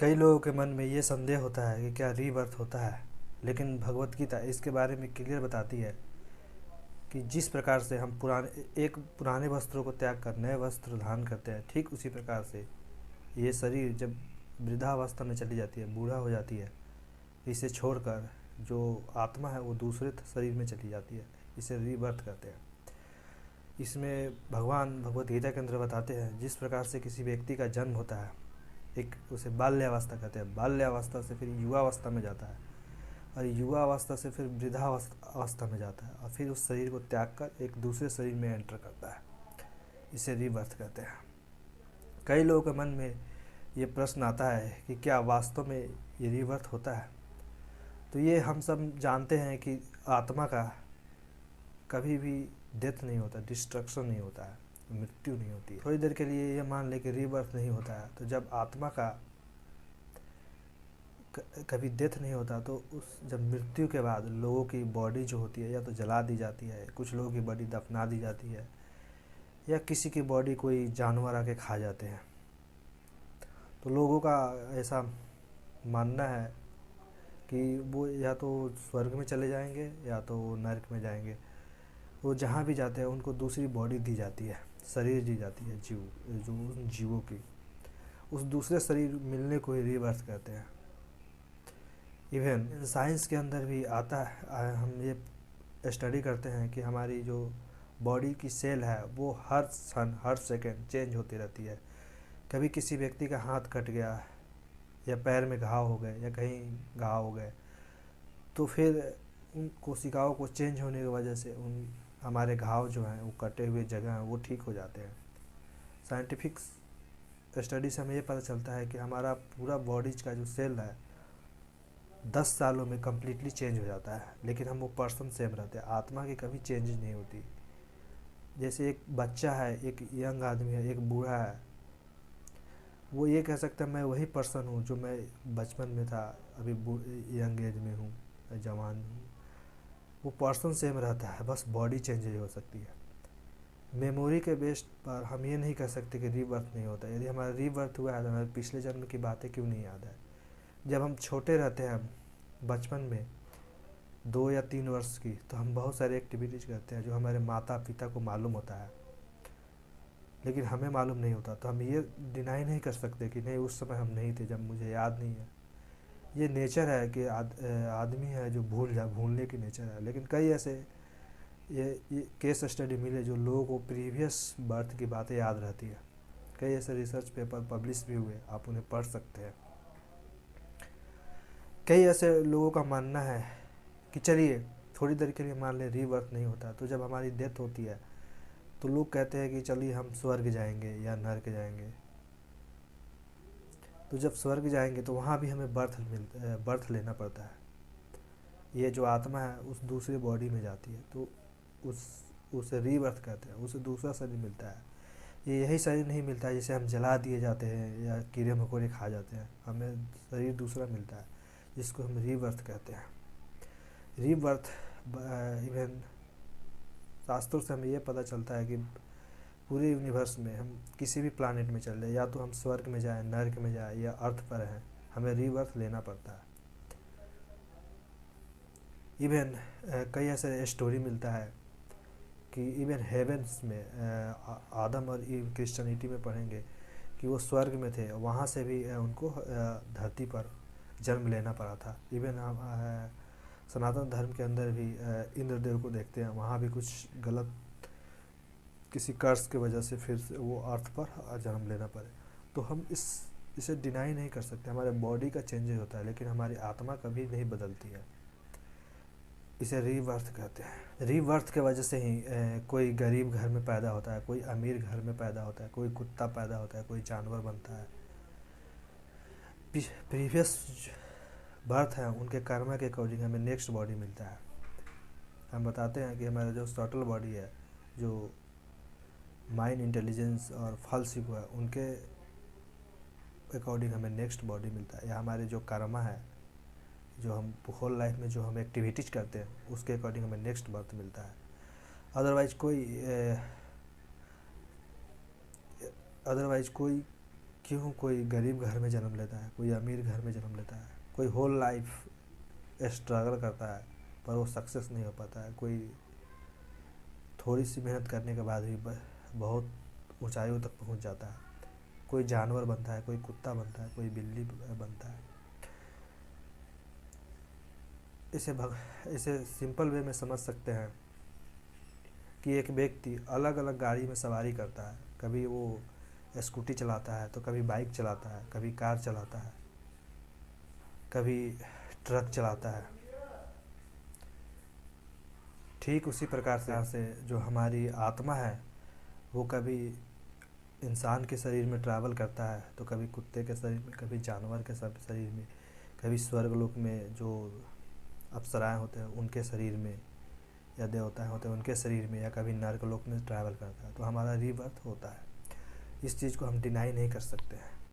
कई लोगों के मन में ये संदेह होता है कि क्या रीबर्थ होता है, लेकिन भगवत गीता इसके बारे में क्लियर बताती है कि जिस प्रकार से हम पुराने वस्त्रों को त्याग कर नए वस्त्र धारण करते हैं, ठीक उसी प्रकार से ये शरीर जब वृद्धावस्था में चली जाती है, बूढ़ा हो जाती है, इसे छोड़कर जो आत्मा है वो दूसरे शरीर में चली जाती है। इसे रीबर्थ कहते हैं। इसमें भगवान भगवत गीता के अंदर बताते हैं जिस प्रकार से किसी व्यक्ति का जन्म होता है, एक उसे बाल्यावस्था कहते हैं, बाल्यावस्था से फिर युवावस्था में जाता है और युवावस्था से फिर वृद्धावस्था में जाता है और फिर उस शरीर को त्याग कर एक दूसरे शरीर में एंटर करता है। इसे रीबर्थ कहते हैं। कई लोगों के मन में ये प्रश्न आता है कि क्या वास्तव में ये रीबर्थ होता है। तो ये हम सब जानते हैं कि आत्मा का कभी भी डेथ नहीं होता, डिस्ट्रक्शन नहीं होता है, मृत्यु नहीं होती है। थोड़ी देर के लिए ये मान ले कि रीबर्थ नहीं होता है, तो जब आत्मा का कभी डेथ नहीं होता तो जब मृत्यु के बाद लोगों की बॉडी जो होती है या तो जला दी जाती है, कुछ लोगों की बॉडी दफना दी जाती है, या किसी की बॉडी कोई जानवर आके खा जाते हैं। तो लोगों का ऐसा मानना है कि वो या तो स्वर्ग में चले जाएंगे या तो नरक में जाएंगे। वो जहाँ भी जाते हैं उनको दूसरी बॉडी दी जाती है, शरीर दी जाती है, जो जीवों की, उस दूसरे शरीर मिलने को ही रीबर्थ कहते हैं। इवन साइंस के अंदर भी आता है, हम ये स्टडी करते हैं कि हमारी जो बॉडी की सेल है वो हर क्षण हर सेकंड चेंज होती रहती है। कभी किसी व्यक्ति का हाथ कट गया या पैर में घाव हो गए या कहीं घाव हो गए, तो फिर उन कोशिकाओं को चेंज होने की वजह से उन हमारे घाव जो हैं वो कटे हुए जगह हैं वो ठीक हो जाते हैं। साइंटिफिक स्टडी से हमें ये पता चलता है कि हमारा पूरा बॉडीज का जो सेल है 10 सालों में कम्प्लीटली चेंज हो जाता है, लेकिन हम वो पर्सन सेम रहते हैं। आत्मा की कभी चेंज नहीं होती। जैसे एक बच्चा है, एक यंग आदमी है, एक बूढ़ा है, वो ये कह सकता है मैं वही पर्सन हूँ जो मैं बचपन में था, अभी यंग एज में हूँ, जवान हूँ। वो पर्सन सेम रहता है, बस बॉडी चेंज ही हो सकती है। मेमोरी के बेस पर हम ये नहीं कह सकते कि रीबर्थ नहीं होता। यदि हमारा रीबर्थ हुआ है तो हमारे पिछले जन्म की बातें क्यों नहीं याद है। जब हम छोटे रहते हैं, बचपन में 2 या 3 वर्ष की, तो हम बहुत सारे एक्टिविटीज़ करते हैं जो हमारे माता पिता को मालूम होता है, लेकिन हमें मालूम नहीं होता। तो हम ये डिनाई नहीं कर सकते कि नहीं उस समय हम नहीं थे, जब मुझे याद नहीं है। ये नेचर है कि आदमी है जो भूलने की नेचर है। लेकिन कई ऐसे ये केस स्टडी मिले जो लोगों को प्रीवियस बर्थ की बातें याद रहती है। कई ऐसे रिसर्च पेपर पब्लिश भी हुए, आप उन्हें पढ़ सकते हैं। कई ऐसे लोगों का मानना है कि चलिए थोड़ी देर के लिए मान लें रीबर्थ नहीं होता, तो जब हमारी डेथ होती है तो लोग कहते हैं कि चलिए हम स्वर्ग जाएंगे या नरक जाएंगे। तो जब स्वर्ग जाएंगे तो वहाँ भी हमें बर्थ लेना पड़ता है। ये जो आत्मा है उस दूसरी बॉडी में जाती है, तो उसे रीबर्थ कहते हैं, उसे दूसरा शरीर मिलता है। ये यही शरीर नहीं मिलता है जिसे हम जला दिए जाते हैं या कीड़े मकोड़े खा जाते हैं, हमें शरीर दूसरा मिलता है जिसको हम रीबर्थ कहते हैं। रीबर्थ इवन शास्त्रों से हमें ये पता चलता है कि पूरे यूनिवर्स में हम किसी भी प्लानिट में चल रहे, या तो हम स्वर्ग में जाएं, नरक में जाएं या अर्थ पर हैं, हमें रीबर्थ लेना पड़ता है। इवन कई ऐसे स्टोरी मिलता है कि इवन हेवेंस में आदम और ईव क्रिश्चियनिटी में पढ़ेंगे कि वो स्वर्ग में थे, वहाँ से भी उनको धरती पर जन्म लेना पड़ा था। इवन हम सनातन धर्म के अंदर भी इंद्रदेव को देखते हैं, वहाँ भी कुछ गलत किसी कर्ज की वजह से फिर से वो अर्थ पर जन्म लेना पड़े। तो हम इसे डिनाई नहीं कर सकते। हमारे बॉडी का चेंजेस होता है, लेकिन हमारी आत्मा कभी नहीं बदलती है। इसे रीबर्थ कहते हैं। रीबर्थ के वजह से ही कोई गरीब घर में पैदा होता है, कोई अमीर घर में पैदा होता है, कोई कुत्ता पैदा होता है, कोई जानवर बनता है। प्रीवियस बर्थ है उनके कर्म के अकॉर्डिंग हमें नेक्स्ट बॉडी मिलता है। हम बताते हैं कि हमारा जो सटल बॉडी है, जो माइंड, इंटेलिजेंस और फल्स ईगो है, उनके अकॉर्डिंग हमें नेक्स्ट बॉडी मिलता है। या हमारे जो कर्मा है, जो हम होल लाइफ में जो हम एक्टिविटीज़ करते हैं, उसके अकॉर्डिंग हमें नेक्स्ट बर्थ मिलता है। अदरवाइज कोई क्यों कोई गरीब घर में जन्म लेता है, कोई अमीर घर में जन्म लेता है, कोई होल लाइफ स्ट्रगल करता है पर वो सक्सेस नहीं हो पाता है, कोई थोड़ी सी मेहनत करने के बाद भी बहुत ऊंचाइयों तक पहुंच जाता है, कोई जानवर बनता है, कोई कुत्ता बनता है, कोई बिल्ली बनता है। इसे सिंपल वे में समझ सकते हैं कि एक व्यक्ति अलग अलग गाड़ी में सवारी करता है, कभी वो स्कूटी चलाता है तो कभी बाइक चलाता है, कभी कार चलाता है, कभी ट्रक चलाता है। ठीक उसी प्रकार से जो हमारी आत्मा है वो कभी इंसान के शरीर में ट्रैवल करता है तो कभी कुत्ते के शरीर में, कभी जानवर के शरीर में, कभी स्वर्गलोक में जो अप्सराएं होते हैं उनके शरीर में, या देवताएं होते हैं उनके शरीर में, या कभी नर्क लोक में ट्रैवल करता है। तो हमारा रीबर्थ होता है, इस चीज़ को हम डिनाई नहीं कर सकते हैं।